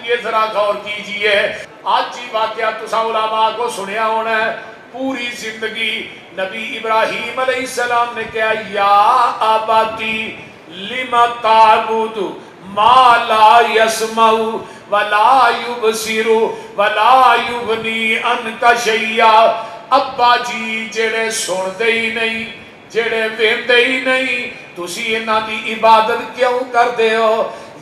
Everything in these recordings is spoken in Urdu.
کیجئے، ذرا غور کیجئے. آج ہی واقعہ تسا علماء کو سنیا ہونا ہے. پوری زندگی نبی ابراہیم علیہ السلام نے کہا یا اباتی لما تعبد ما لا يسمع ولا يبصر ولا يغني عنك شيئا. ابا جی جڑے سن دے ہی نہیں، جڑے ویندے ہی نہیں، تسی انہاں دی عبادت کیوں کردے ہو؟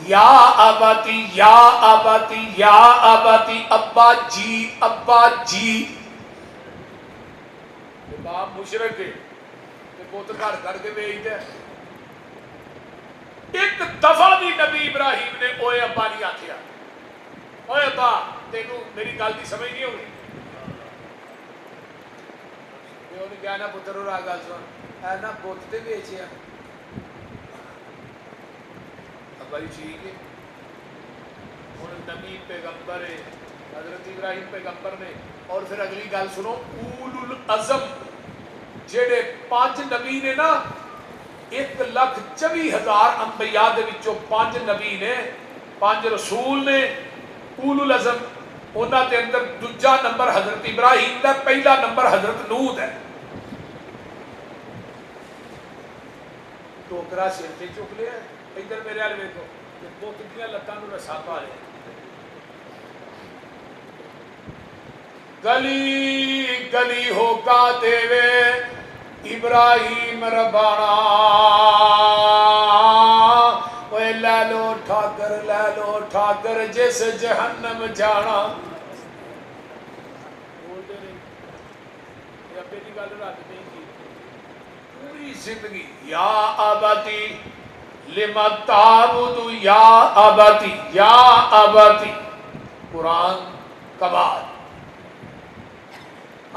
یا اباتی یا اباتی یا اباتی، ابا جی ابا جی. باپ مشرک ہے تے پوت گھر کر کے بیچ دے. ایک دفعہ بھی نبی ابراہیم نے اوے ابا نہیں آکھیا. اوے ابا تینوں میری گل دی سمجھ نہیں ہوگی. انہیں کہا نا پتر اور آگا سن اے نا بت تے بیچیا. ابا جی ٹھیک ہے. ہن نبی پیغمبر ہے، حضرت ابراہیم پیغمبر نے. اور پھر اگلی گل سنو، اولو العزم جڑے 5 نبی نے نا، 1,24,000 انبیاء دے وچوں 5 نبی نے، 5 رسول نے اولو العزم. انہاں دے اندر دوجا نمبر حضرت ابراہیم دا، پہلا نمبر حضرت نوح ہے. ٹوکرا سر تے چک لیا. ادھر میرے وال ویکھو، بت دیاں لتاں نوں رسا پا لیا. گلی گلی ہو کا دیوے ابراہیم ربانا. اوے لے لو ٹھاکر جس جہنم جانا. بولتے نہیں ربے کی گل رد نہیں کی. پوری زندگی یا اباتی لما تعبد یا اباتی یا اباتی. قرآن کبار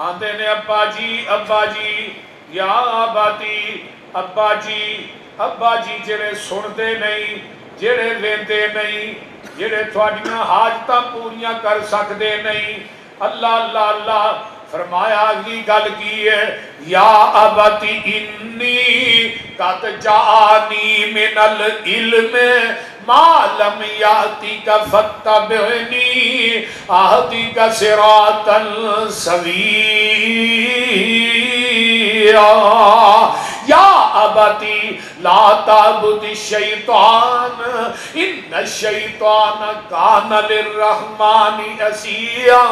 آندے نے ابا جی یا اباتی. ابا جی جڑے سنتے نہیں، جڑے ویندے نہیں، جڑے تھوڑیاں حاجتاں پوریاں کر سکتے نہیں. اللہ اللہ اللہ فرمایا. اگلی گل کی ہے یا اباتی انی قد جاءنی من العلم ما لم یاتک فاتبعنی اہدک صراطا سویا. یا اباتی لا تعبد الشیطان ان الشیطان کان للرحمن عصیا.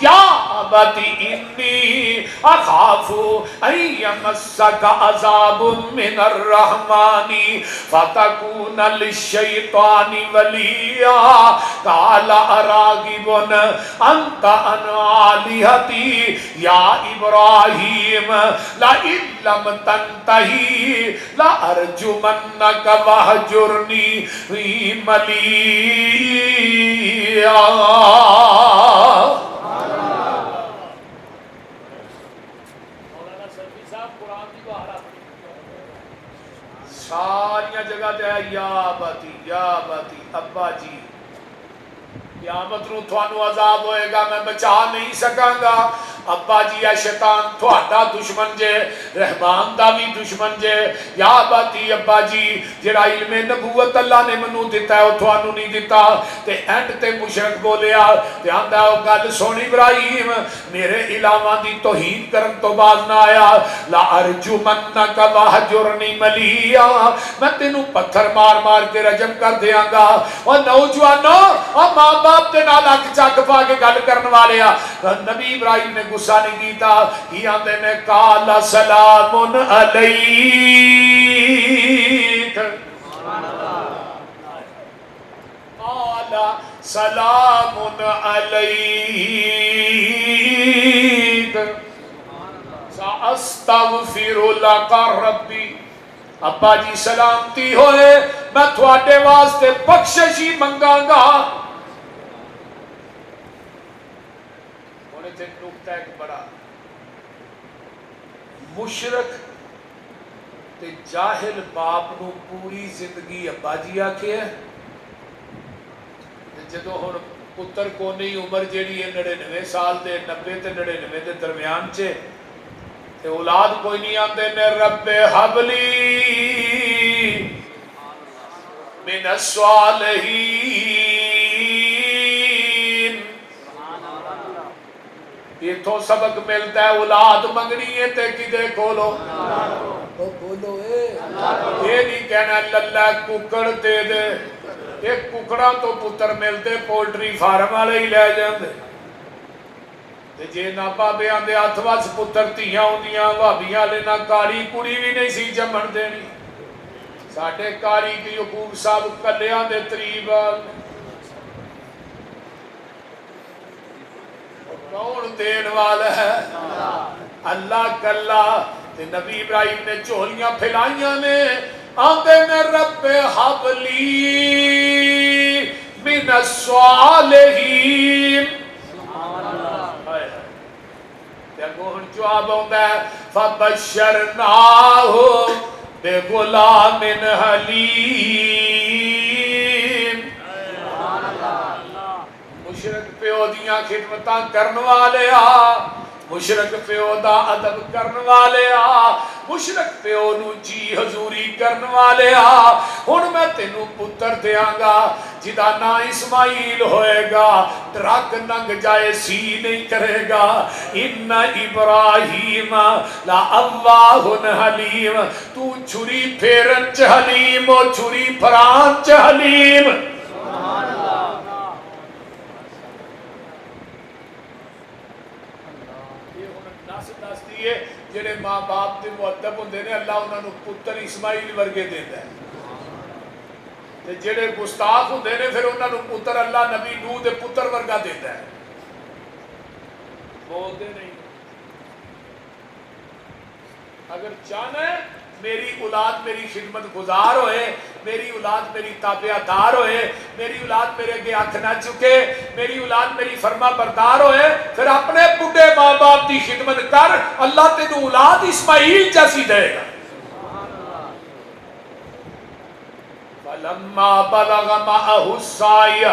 یا اباتی انی اخاف ان یمسک عذاب من الرحمن فتکون للشیطان ولیا. قال اراغب انت عن آلہتی یا ابراہیم لئن لم تنتہی لأرجمنک وہجرنی ملیا. ساریاں جگہ تے یا باتی ابا جی. قیامت نو تھانو عذاب ہوئے گا، میں بچا نہیں سکاں گا. ابا جی اے شیطان تھوڑا دشمن جے، رحمان دا بھی دشمن جے. یا باتی ابا جی جڑا علم نبوت اللہ نے منو دیتا ہے وہ تھانو نہیں دیتا. تے اینڈ تے مشرک بولیا تے آندا او گل سن ابراہیم میرے علاوہ دی توہین کرن تو باز نہ آیا. لا ارجمنک وہجرنی ملیا. میں تینوں پتھر مار مار کے رجم کر دیاں گا. او نوجوانو او ماں باپ تے نال اک چک پا کے گل کرن والے آ. نبی ابراہیم نے غصہ نہیں کیتا. ہی آندے نے قال سلام علیک. قال سلام علیک ساستغفر لک ربی. ابا جی سلامتی ہوئے، میں تھوڑے واسطے بخشش ہی منگاں گا. ہونے تے نکتہ ایک بڑا مشرک تے جاہل باپ نو پوری زندگی ابا جی آکھے ہے. جدو ہن پتر کو نہیں عمر جیڑی ہے 99 سال دے 90 تے 99 دے درمیان چے تے اولاد کوئی نہیں آندے نے رب حبلی من الصالحین اتوں سبق ملتا ہے اولاد منگنی ہے تے کدے کولو تو بولو یہ نہیں کہنا للہ ککڑ دے دے ایک ککڑا تو پتر ملتے پولٹری فارم والے ہی لے جاندے جے نہ بابیاں دے ہاتھ وچ پتر تیاں ہوندیاں بھابیاں والے نہ کاری کڑی بھی نہیں سی جمن دینی ساڈے کاری کی یعقوب صاحب کلیاں دے تریب کون دین والا ہے اللہ کلا تے نبی ابراہیم نے جھولیاں پھیلائیاں نے آندے میں رب حبلی من الصالحین گوہن جواب ہوتا ہے فَبَشَّرْنَاهُ بِغُلَامٍ حَلِيمٍ مشرک پیو دیاں خدمتاں کرن والے مشرک پیو دا ادب کرن والے مشرک پیو نو جی حضوری کرن والے ہن میں تینوں پتر دیاں گا جدا نا اسماعیل ہوئے گا ٹرک ننگ جائے سی نہیں کرے گا ان ابراہیم لا اللہ حلیم تو چھری پھیرن چ حلیم و چھری پھران چ حلیم سبحان اللہ جڑے ماں باپ دے مؤدب ہوندے نے اللہ انہاں نو پتر اسماعیل ورگے دیندا ہے تے جڑے گستاخ ہوندے نے پھر انہاں نو پتر اللہ نبی نوح دے پتر ورگا دیندا ہے بولتے نہیں اگر چاہنا ہے میری اولاد میری خدمت گزار ہوئے میری اولاد میری تابعہ دار ہوئے میری اولاد میرے کے ہاتھ نہ چکے میری اولاد میری فرما بردار ہوئے پھر اپنے بڑھے ماں باپ کی خدمت کر اللہ تینوں اولاد اسماعیل جیسی دے گا فَلَمَّا بَلَغَ مَعَهُ السَّعْيَ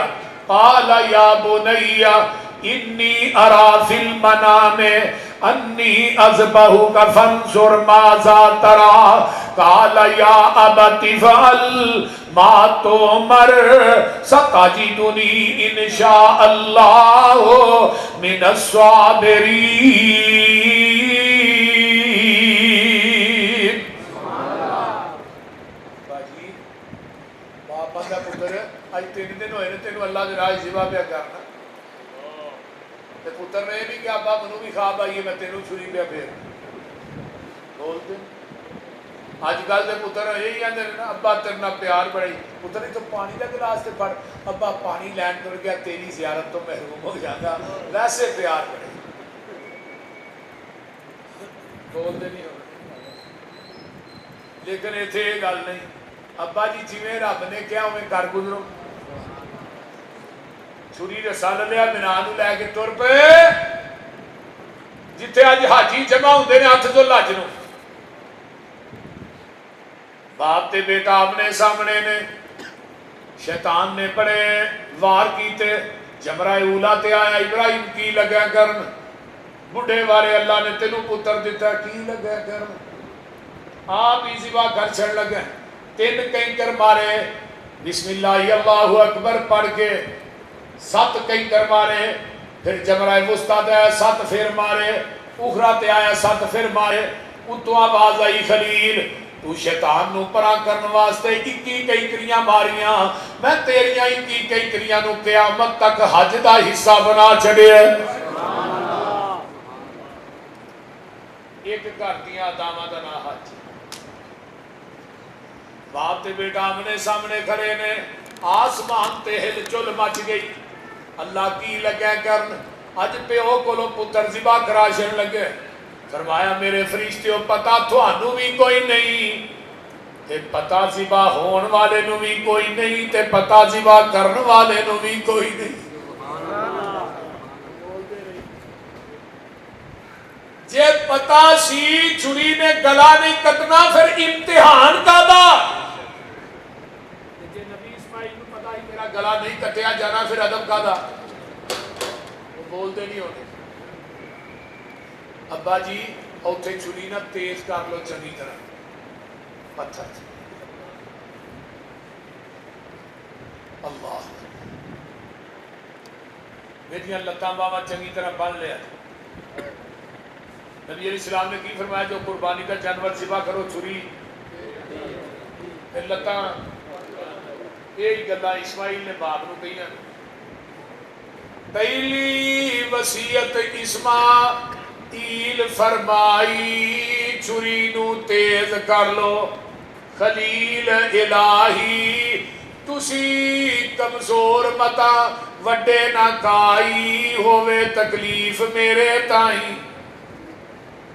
قَالَ يَا بُنَيَّ إِنِّي أَرَى فِي الْمَنَامِ أَنِّي أَذْبَحُكَ فَانظُرْ مَاذَا تَرَى قَالَ يَا أَبَتِ افْعَلْ مَا تُؤْمَرُ سَتَجِدُنِي إِنْ شَاءَ اللَّهُ مِنَ الصَّابِرِينَ باپا کا پتر آج 3 دن ہوئے تینوں اللہ کے راہ ذبح پہ کرنا تے پتر نے بھی کہ ابا منو بھی خواب آئیے میں تینوں چھری پہ پھیر بولتے آج کل دے پتر یہی آندے نا ابا تیرے نال پیار بڑی پتر نے تو پانی دا گلاس تے پڑ ابا پانی لین تر گیا تیری زیارت تو محروم ہو جاگا ویسے پیار بڑے بولتے نہیں ہو لیکن ایتھے یہ گل نہیں ابا جی جویں رب نے کیا اویں کر گزرو چھری رسال لیا بنا نو لے کے تر پے جتھے اج حاجی جمع ہوندے نے ہاتھ جو لج نو باپ تے بیٹا اپنے سامنے نے شیطان نے بڑے وار کیتے جمرہ اولا تے آیا ابراہیم کی لگا کرن بڑھے وارے اللہ نے تینوں پتر دیتا کی لگا کرن آپ ہی ذبح کر چھڑ لگے 3 کنکر مارے بسم اللہ اللہ اکبر پڑھ کے 7 کنکر مارے پھر جمرہ وسطیٰ تے آیا 7 پھر مارے اخرى تے آیا 7 پھر مارے اتوں آواز آئی خلیل تو شیطان نو پرا کرن واسطے 21 کنکریاں ماریاں میں تیریاں 21 کنکریاں نو قیامت تک حج دا حصہ بنا چھڑے ایک گھر دیاں اداماں دا نا حج باپ تے بیٹا آمنے سامنے کھڑے نے آسمان تے ہل چل مچ گئی اللہ کی لگے کرن اج پیو کولو پتر ذبح کراشن لگے فرمایا میرے فرشتے پتہ تھانوں بھی کوئی نہیں تے پتہ ذبح ہون والے نو بھی کوئی نہیں تے پتہ ذبح کرن والے نو بھی کوئی نہیں جے پتہ سی چھری نے گلا نہیں کٹنا پھر امتحان کا دا جے نبی اسماعیل کو پتہ ہی میرا گلا نہیں کٹیا جانا پھر ادب کا دا وہ بولتے نہیں ہونے ابا جی اوتھے چھری نہ تیز کر لو چنگی طرح پتھر اللہ میری لتاں باواں چنگی طرح بن لیا نبی علیہ السلام نے کی فرمایا جو قربانی کا جانور ذبح کرو چھری لتاں یہی گلاں اسماعیل نے باپ نو کہیاں پہلی وصیت اسماعیل فرمائی چھری نو تیز کر لو خلیل الہی تسی کمزور متا وڈے نہ کائی ہووے تکلیف میرے تائیں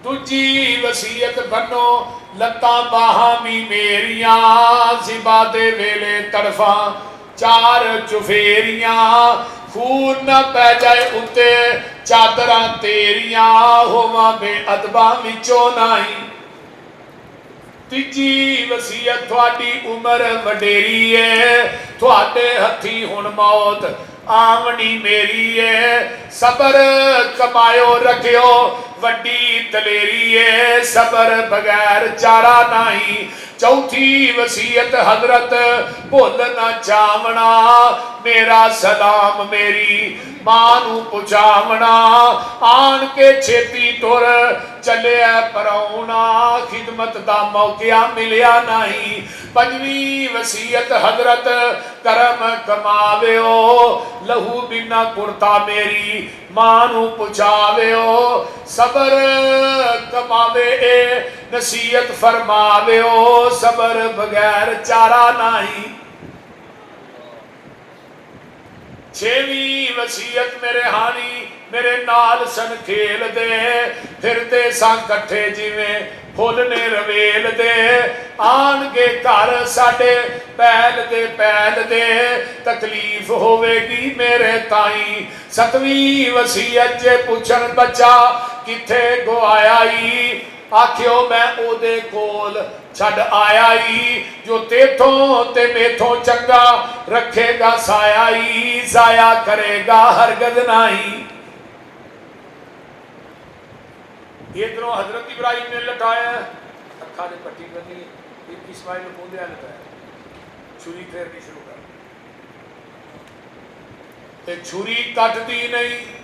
تجھی وصیت بنو لتاں باہاں بھی میریاں ذبح دے ویلے طرفاں چار چفیریاں خون نہ پہ جائے اتے چادراں تیریاں ہوواں بے ادباں وچوں نہیں تیجی وصیت تھوڑی عمر وڈیری ہے تھوڑے ہتھی ہن موت آمنی میری ہے صبر کمایو رکھیو وڈی دلیری ہے صبر بغیر چارہ نہیں چوتھی وصیت حضرت بھول نہ چاونا میرا سلام میری ماں نو پچاونا آن کے چھتی ٹور چلے پرونا خدمت دا موقع ملیا نہیں پنجویں وصیت حضرت کرم کماویو لہو بنا کرتا میری ماں نو پچاویو صبر کماوے اے نصیحت فرماویو صبر بغیر چارہ نہیں چھویں وصیت میرے ہانی میرے نال سن کھیل دے پھر دے سان کٹھے جیویں پھول نے رویل دے آن کے گھر ساڑے پہل دے تکلیف ہوئے گی میرے تائیں ستویں وصیت جے پوچھن بچہ کتھے گو آیا ہی آکھیو میں او دے کول چھڑ آیا ہی جو تیتھوں تے میتھوں چنگا رکھے گا سایہ ہی ضائع کرے گا ہرگز نہیں یہ دنوں حضرت ابراہیم نے لٹایا اکھا نے پٹی کرنی ایک اسماعیل نے موندے لٹایا چھری پھیرنی شروع کر تے چھری کٹ دی نہیں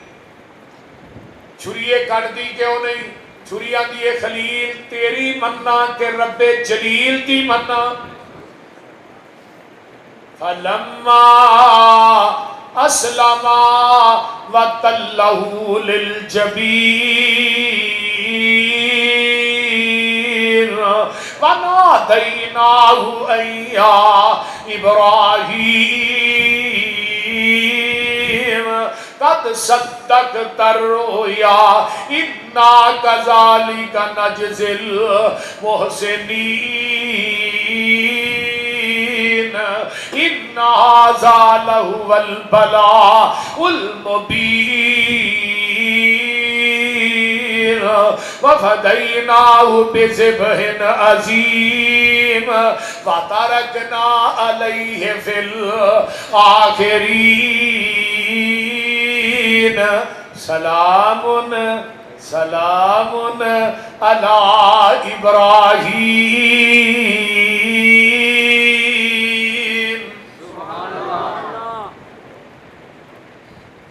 چھری کٹ دی کیوں نہیں چھری آدھی ہے خلیل تیری مننا کہ رب جلیل دی مننا فلما اسلما وتلہ للجبین ونادیناہ ان یا ابراہیم قد صدقت الرؤیا انا کذالک نجزی المحسنین ان ھذا لہو البلاء المبین وفدیناہ بذبح عظیم وترکنا علیہ فی الآخرین سلام سلام علی ابراہیم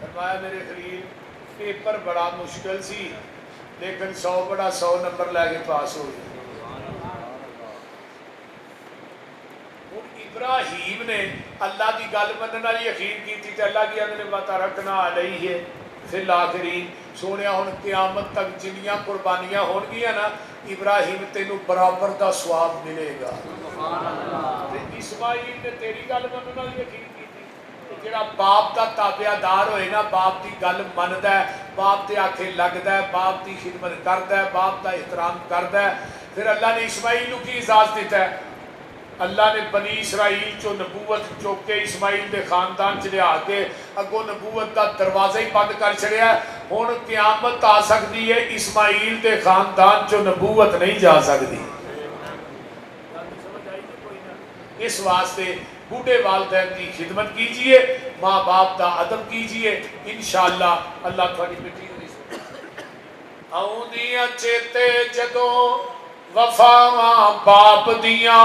فرمایا میرے خلیل پیپر بڑا مشکل سی لیکن 100 بڑا 100 نمبر لے کے پاس ہو گیا ابراہیم نے اللہ دی گل منن والی یقین کیتی تے اللہ کی نے وترکنا علیہ فی الآخرین سونیا ہن قیامت تک جنیاں قربانیاں ہون گیاں نا ابراہیم تینوں برابر دا ثواب ملے گا سبحان اللہ تے اسماعیل نے تیری گل منن والی یقین کیتی جڑا باپ دا تابعدار ہوئے نا باپ دی گل مندا ہے باپ دے آکھے لگدا ہے باپ دی خدمت کردا ہے باپ دا احترام کردا ہے پھر اللہ نے اسماعیل نو کی اجازت دیتا ہے اللہ نے بنی اسرائیل چو نبوت چوک کے اسماعیل دے خاندان چلے آگے اگو نبوت دا دروازہ ہی بند کر چڑیا ہون قیامت آ سکتی ہے اسماعیل دے خاندان چو نبوت نہیں جا سکتی اس واسطے بوڑھے والدین کی خدمت کیجئے ماں باپ دا ادب کیجئے انشاءاللہ اللہ تھوڑی مٹی ہوئی سکتی آؤندیاں چیتے جدوں وفاواں باپ دیاں